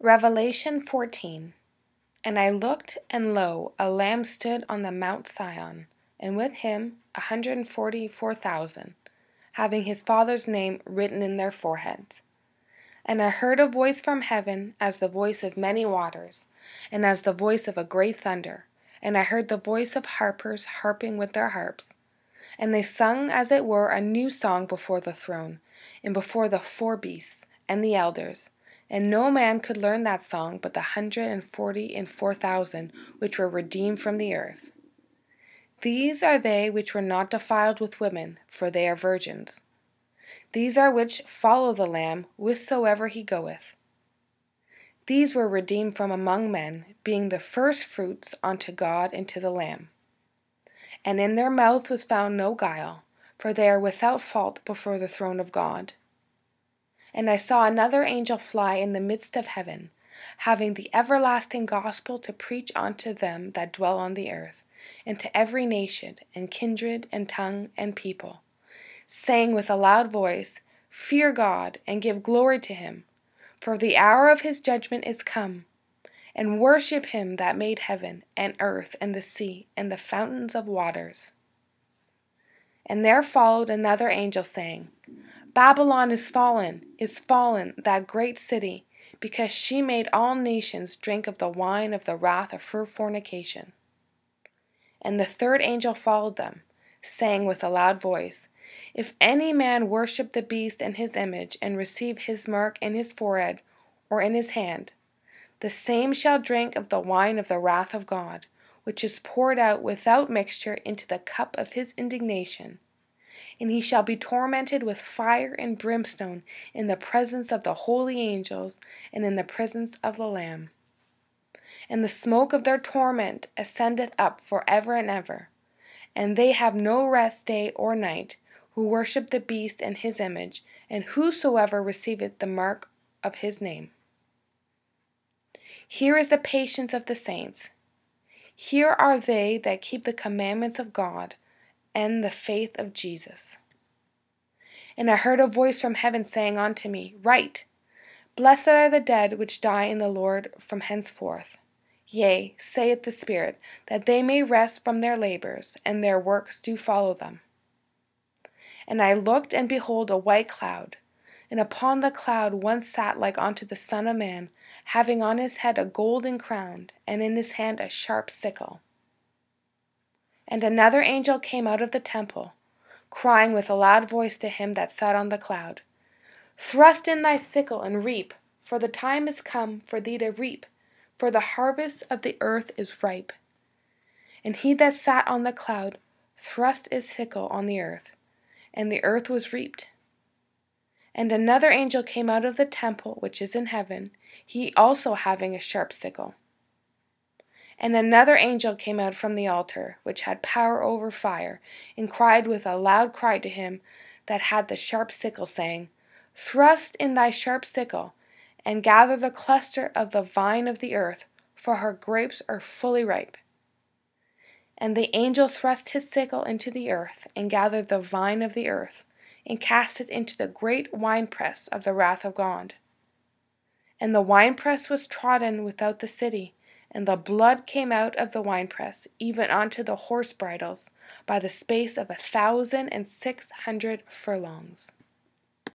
Revelation 14. And I looked, and lo, a Lamb stood on the Mount Sion, and with him 144,000, having his Father's name written in their foreheads. And I heard a voice from heaven, as the voice of many waters, and as the voice of a great thunder. And I heard the voice of harpers harping with their harps. And they sung as it were a new song before the throne, and before the four beasts, and the elders. And no man could learn that song but the 144,000 which were redeemed from the earth. These are they which were not defiled with women, for they are virgins. These are which follow the Lamb whithersoever he goeth. These were redeemed from among men, being the firstfruits unto God and to the Lamb. And in their mouth was found no guile, for they are without fault before the throne of God. And I saw another angel fly in the midst of heaven, having the everlasting gospel to preach unto them that dwell on the earth, and to every nation, and kindred, and tongue, and people, saying with a loud voice, Fear God, and give glory to him, for the hour of his judgment is come, and worship him that made heaven, and earth, and the sea, and the fountains of waters. And there followed another angel, saying, Babylon is fallen, that great city, because she made all nations drink of the wine of the wrath of her fornication. And the third angel followed them, saying with a loud voice, If any man worship the beast and his image, and receive his mark in his forehead or in his hand, the same shall drink of the wine of the wrath of God, which is poured out without mixture into the cup of his indignation. And he shall be tormented with fire and brimstone in the presence of the holy angels and in the presence of the Lamb. And the smoke of their torment ascendeth up for ever and ever. And they have no rest day or night, who worship the beast and his image, and whosoever receiveth the mark of his name. Here is the patience of the saints. Here are they that keep the commandments of God, and the faith of Jesus. And I heard a voice from heaven saying unto me, Write, Blessed are the dead which die in the Lord from henceforth. Yea, saith the Spirit, that they may rest from their labors, and their works do follow them. And I looked, and behold a white cloud, and upon the cloud one sat like unto the Son of Man, having on his head a golden crown, and in his hand a sharp sickle. And another angel came out of the temple, crying with a loud voice to him that sat on the cloud, Thrust in thy sickle and reap, for the time is come for thee to reap, for the harvest of the earth is ripe. And he that sat on the cloud thrust his sickle on the earth, and the earth was reaped. And another angel came out of the temple which is in heaven, he also having a sharp sickle. And another angel came out from the altar, which had power over fire, and cried with a loud cry to him that had the sharp sickle, saying, Thrust in thy sharp sickle, and gather the cluster of the vine of the earth, for her grapes are fully ripe. And the angel thrust his sickle into the earth, and gathered the vine of the earth, and cast it into the great winepress of the wrath of God. And the winepress was trodden without the city, and the blood came out of the winepress, even unto the horse bridles, by the space of 1,600 furlongs.